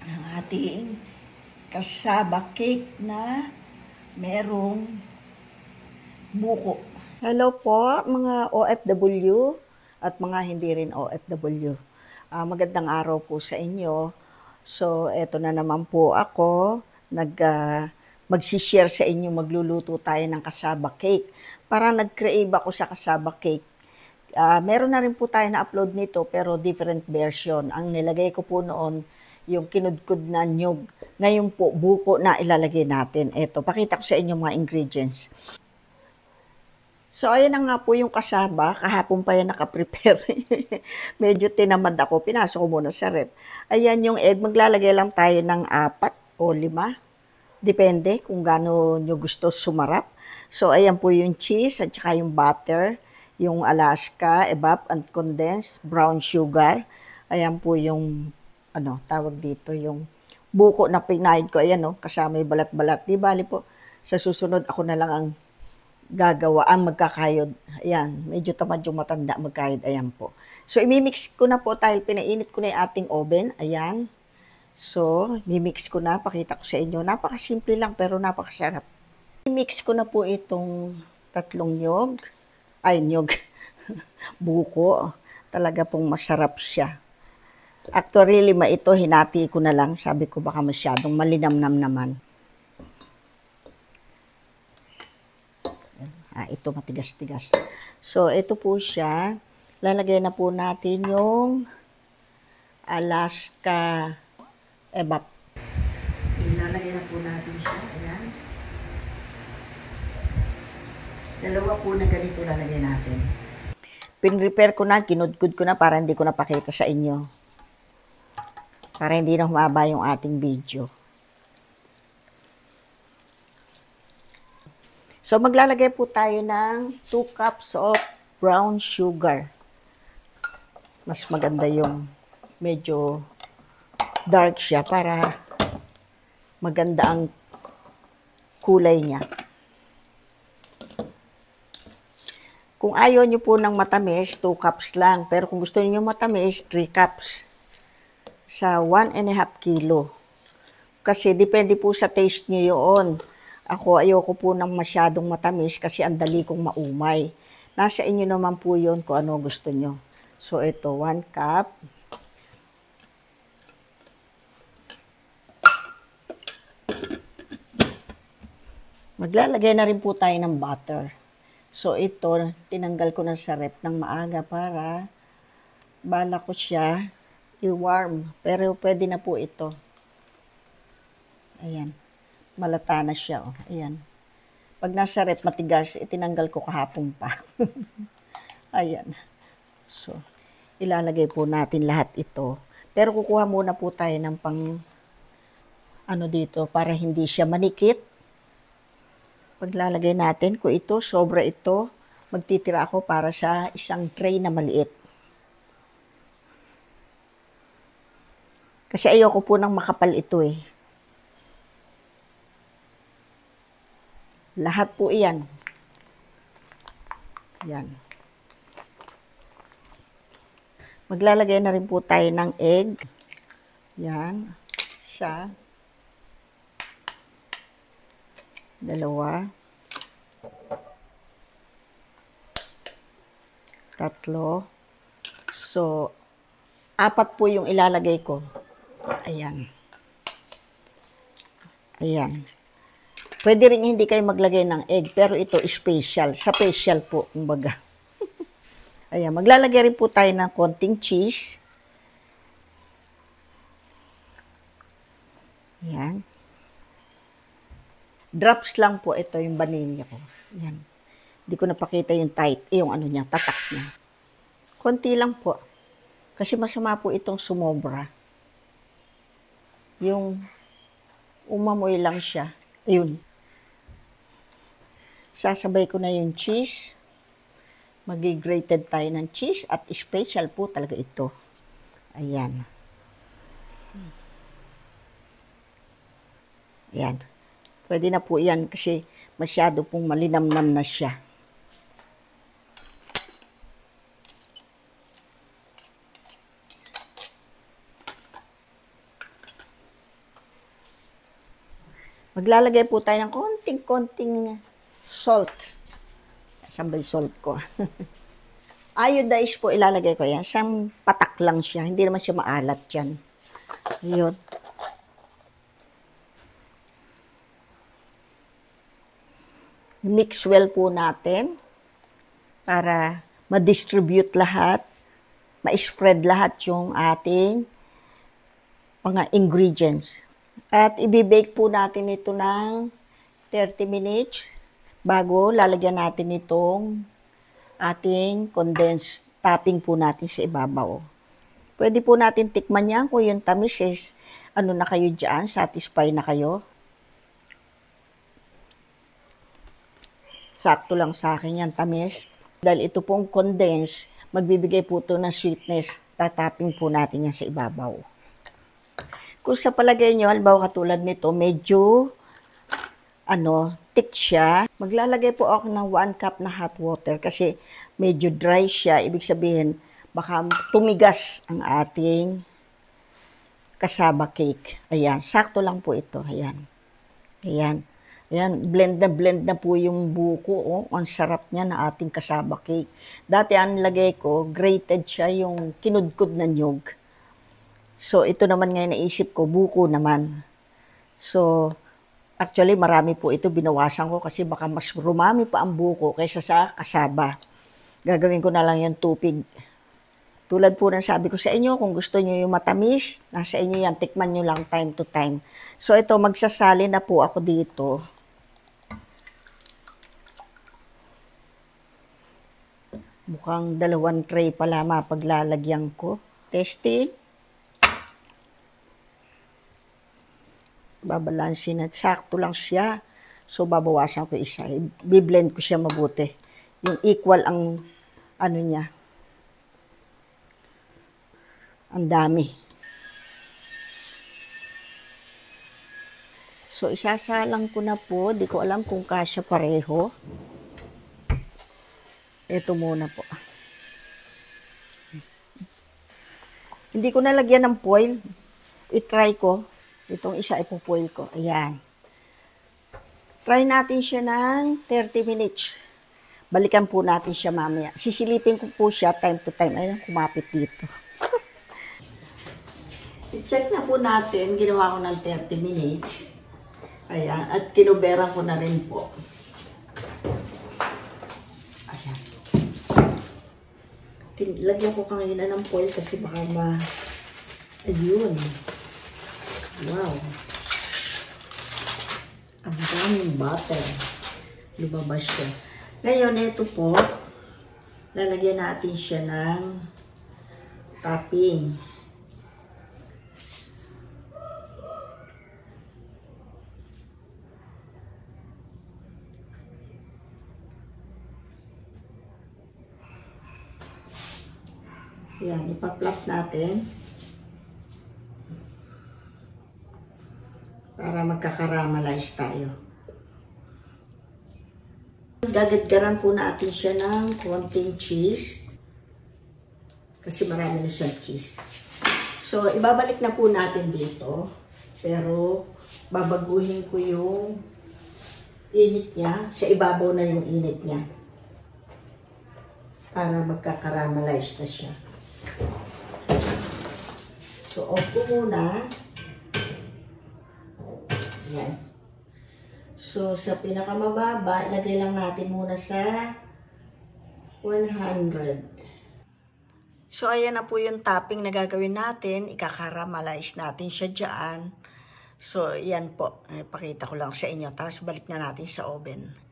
ang ating cassava cake na merong buko. Hello po mga OFW at mga hindi rin OFW. Magandang araw po sa inyo. So, eto na naman po ako. Magsishare sa inyo, magluluto tayo ng cassava cake. Parang nag-crave ako sa cassava cake. Meron na rin po tayo na-upload nito pero different version. Ang nilagay ko po noon, yung kinudkud na nyug. Ngayon po, buko na ilalagay natin. Ito, pakita ko sa inyo mga ingredients. So, ayan na nga po yung cassava. Kahapon pa yan nakaprepare. Medyo tinamad ako. Pinasok ko muna sa ref. Ayan yung egg. Maglalagay lang tayo ng 4 o 5. Depende kung gaano nyo gusto sumarap. So, ayan po yung cheese at saka yung butter. Yung Alaska, evap and condensed, brown sugar. Ayan po yung, tawag dito, yung buko na pinahid ko. Ayan, kasama yung balat-balat. Di bali po, sa susunod ako na lang ang gagawa, ang magkakayod. Ayan, medyo tamad yung matanda magkayod. Ayan po. So, imimix ko na po dahil pinainit ko na yung ating oven. Ayan. So, imimix ko na. Pakita ko sa inyo. Napakasimple lang pero napakasarap. Imix ko na po itong 3 nyog. Buko. Talaga pong masarap siya. Actually, 5 ito, hinati ko na lang. Sabi ko baka masyadong malinamnam naman. Ito matigas-tigas. So, ito po siya. Lalagay na po natin yung Alaska evap. Ilalagay na po natin siya. Ayan. 2 po na ganito lalagay natin. Pin-repair ko na, kinudkud ko na para hindi ko napakita sa inyo. Para hindi na humaba yung ating video. So, maglalagay po tayo ng 2 cups of brown sugar. Mas maganda yung medyo dark siya para maganda ang kulay niya. Kung ayaw nyo po ng matamis, 2 cups lang. Pero kung gusto niyo matamis, 3 cups. Sa 1.5 kilo. Kasi depende po sa taste nyo yun. Ako, ayoko po ng masyadong matamis kasi ang dali kong maumay. Nasa inyo naman po yun kung ano gusto nyo. So, ito, 1 cup. Maglalagay na rin po tayo ng butter. So, ito, tinanggal ko na sa ref ng maaga para bala ko siya i-warm. Pero pwede na po ito. Ayan. Malata na siya. Ayan. Pag nasa ref matigas, itinanggal ko kahapon pa. Ayan. So, ilalagay po natin lahat ito. Pero kukuha muna po tayo ng dito para hindi siya manikit. Paglalagay natin, kung ito, sobra ito, magtitira ako para sa isang tray na maliit. Kasi ayoko po ng makapal ito eh. Lahat po iyan. Yan. Maglalagay na rin po tayo ng egg. Yan. 1, 2, 3. So, 4 po yung ilalagay ko. Ayan. Ayan. Pwede rin hindi kayo maglagay ng egg, pero ito special. Sa special po, kumbaga. Ayan, maglalagay rin po tayo ng konting cheese. Ayan. Drops lang po ito, yung vanilla ko. Ayan. Hindi ko napakita yung yung niya, tatak niya. Konti lang po. Kasi masama po itong sumobra. Yung umamoy lang siya. Ayun. Sasabay ko na yung cheese. Mag-grated tayo ng cheese at special po talaga ito. Ayan. Ayan. Pwede na po yan kasi masyado pong malinamnam na siya. Maglalagay po tayo ng konting-konting salt. Saan ba yung salt ko? Iodized po ilalagay ko yan. Siyang patak lang siya. Hindi naman siya maalat yan. Yun. Mix well po natin para ma-distribute lahat, ma-spread lahat yung ating mga ingredients. At ibibake po natin ito ng 30 minutes bago lalagyan natin itong ating condensed topping po natin sa ibabaw. Pwede po natin tikman yan kung yung tamis is ano na kayo dyan, satisfy na kayo. Sakto lang sa akin yan, tamis. Dahil ito pong condensed, magbibigay po ito ng sweetness, tatapping po natin yan sa ibabaw. Kung sa palagay nyo, halimbawa katulad nito, medyo thick siya, maglalagay po ako ng 1 cup na hot water kasi medyo dry siya. Ibig sabihin, baka tumigas ang ating cassava cake. Ayan, sakto lang po ito. Ayan. Ayan. Ayan, blend na po yung buko. Oh. Ang sarap niya na ating cassava cake. Dati ang lagay ko, grated siya yung kinudkod na nyug. So, ito naman ngayon naisip ko, buko naman. So, actually, marami po ito. Binawasan ko kasi baka mas rumami pa ang buko kaysa sa cassava. Gagawin ko na lang yung tupig. Tulad po ng sabi ko sa inyo, kung gusto nyo yung matamis, nasa inyo yan, tikman nyo lang time to time. So, ito, magsasali na po ako dito. Mukhang 2 tray pala mapaglalagyan ko. Testing. Babalansin at sakto lang siya. So, babawasan ko isa. Biblend ko siya mabuti. Yung equal ang niya. Ang dami. So, isasalang ko na po. Di ko alam kung kasya pareho. Ito muna po. Hindi ko nalagyan ng foil. I-try ko. Itong isa ipo-foil ko. Ayan. Try natin siya ng 30 minutes. Balikan po natin siya mamaya. Sisilipin ko po siya time to time. Ayan, kumapit dito. I-check na po natin. Ginawa ko ng 30 minutes. Ayan. At kinuberan ko na rin po. Lagyan ko kanina ng foil kasi baka ayun. Wow. Ang daming butter. Lumabas siya. Ngayon, ito po. Lalagyan natin siya ng topping. Yan, ipa-plop natin para magkakaramalize tayo. Gagadgaran po natin siya ng konting cheese kasi marami na siyang cheese. So, ibabalik na po natin dito pero babaguhin ko yung init niya. Sa ibabaw na yung init niya para magkakaramalize na siya. So, off ko muna. Yan. So, sa pinakamababa, ilagay lang natin muna sa 100. So, ayan na po yung topping na gagawin natin. Ikakaramalize natin siya dyan. So, yan po. Pakita ko lang sa inyo. Tapos, balik na natin sa oven.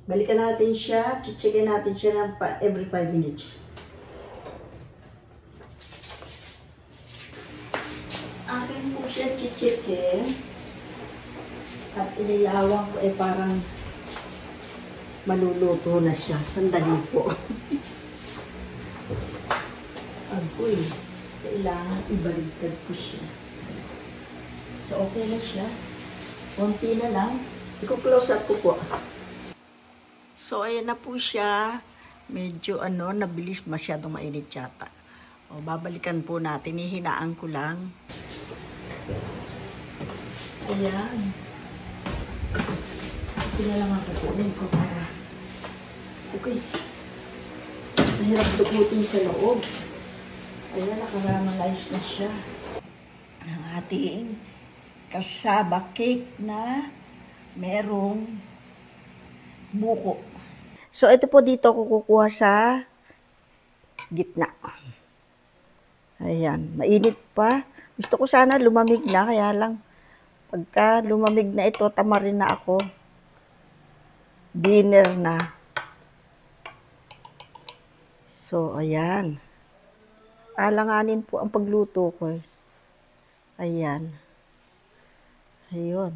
Balikan natin siya, chichikin natin siya ng every 5 minutes. Akin po siya chichikin at inilawang ko parang maluluto na siya. Sandali po. Agoy, kailangan ibaligtad ko siya. So, okay na siya. Konti na lang. I-close up ko po. So, ayan na po siya. Medyo nabilis, masyadong mainit yata. O, babalikan po natin. Hihinaan ko lang. Ayan. Ito na lang ang kukunin ko para. Okay. Mahirap dukutin sa loob. Ayan, nakaramalize na siya. Ang ating cassava cake na merong buko. So, ito po dito ko kukuha sa gitna. Ayan, mainit pa. Gusto ko sana lumamig na, kaya lang pagka lumamig na ito, tamarin na ako. Dinner na. So, ayan. Alanganin po ang pagluto ko. Ayan. Ayun.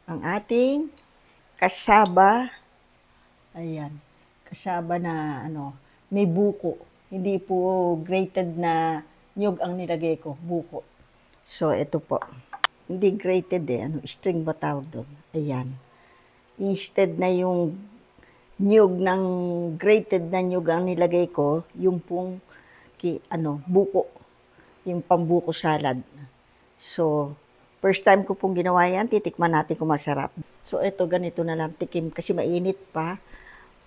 Ang ating cassava. Ayan. Cassava na may buko. Hindi po grated na nyug ang nilagay ko. Buko. So, ito po. Hindi grated string ba tawag doon? Ayan. Instead na yung nyug ng grated na nyug ang nilagay ko, yung pong buko. Yung pambuko salad. So, first time ko pong ginawa yan, titikman natin kung masarap. So, ito ganito na lang tikim kasi mainit pa.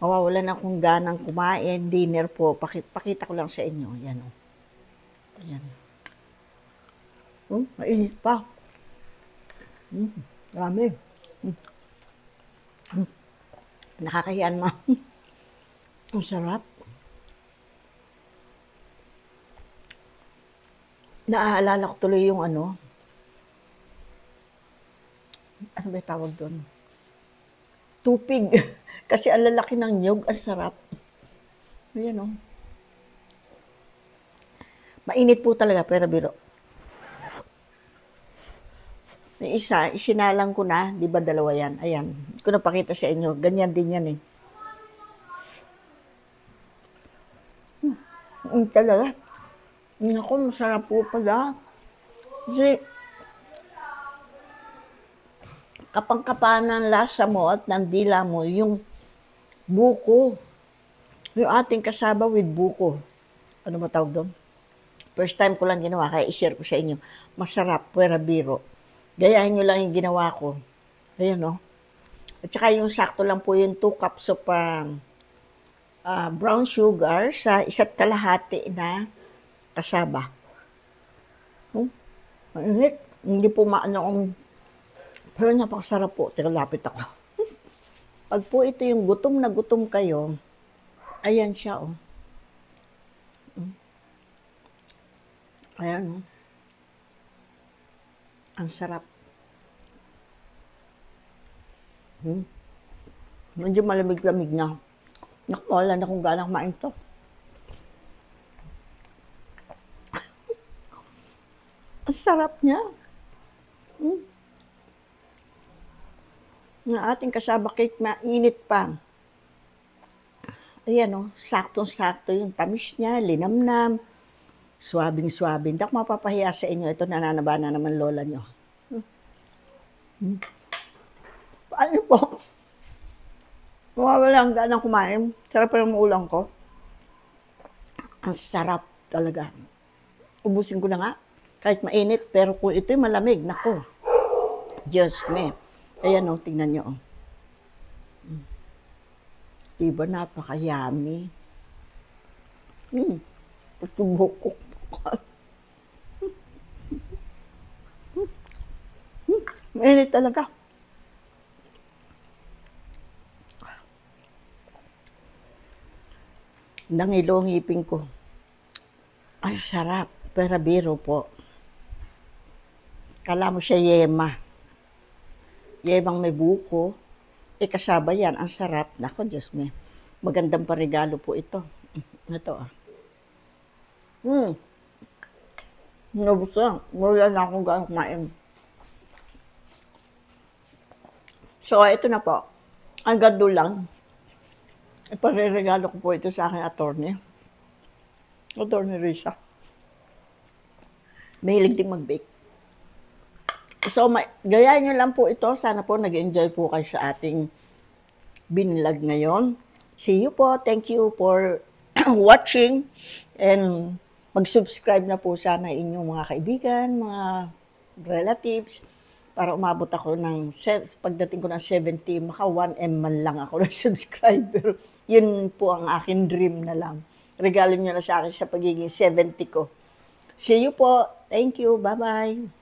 Mawawalan akong ganang kumain, dinner po. Pakita ko lang sa inyo. Yan o. Ayan. Mainit pa. Dami. Nakakahiyan ma. Ang sarap. Naaalala ko tuloy yung ano ba tawag doon? Tupig. Kasi ang lalaki ng nyug, ang sarap. Ayan o. Mainit po talaga, pero biro. Yung isa, isinalang ko na, di ba dalawa yan? Ayan, hindi ko napakita sa inyo. Ganyan din yan eh. Talaga. Naku, masarap po pala. Kasi, kapang-kapanan lasa mo at ng dila mo, yung buko. Yung ating cassava with buko. Ano ba tawag doon? First time ko lang ginawa, kaya i-share ko sa inyo. Masarap, pwera biro. Gayahin nyo lang yung ginawa ko. Ayan o. At saka yung sakto lang po yung 2 cups of brown sugar sa 1.5 na cassava. Mainit. Hindi po maano pero napakasarap po. Teka, lapit ako. Pag po ito yung gutom na gutom kayo, ayan siya o. Ayan o. Ang sarap. Medyo malamig-lamig na. Naku, wala na kung galang kumain to. Ang sarap niya. Ng ating cassava cake, mainit pa. Ayan o, saktong-sakto yung tamis niya, linamnam, swabing-swabing. Hindi ako mapapahiya sa inyo. Ito, nananaba na naman lola nyo. Paano po? Mawawala ang ganang kumain. Sarap pa yung ulam ko. Ang sarap talaga. Ubusin ko na nga. Kahit mainit, pero kung ito'y malamig, nako. Diyos me. Ayan o, tingnan nyo o. Diba napaka-yummy? Patubok ko. Mainit talaga. Nangilo ang ngipin ko. Ay, sarap. Pero biro po. Kala mo siya yema. Yemang may buko. Kasaba yan. Ang sarap. Nako, Diyos me. Magandang paregalo po ito. Ito ah. Nabusa. Wala na akong gano'ng kumain. So, ito na po. Ang gando lang. Ipareregalo ko po ito sa aking attorney. Attorney Risa. Mahilig din mag-bake. So, gayahin nyo lang po ito. Sana po nag-enjoy po kayo sa ating binlog ngayon. See you po. Thank you for watching. And mag-subscribe na po sana inyong mga kaibigan, mga relatives, para umabot ako ng, pagdating ko ng 70, maka 1M man lang ako ng subscriber. Yun po ang akin dream na lang. Regalo nyo na sa akin sa pagiging 70 ko. See you po. Thank you. Bye-bye.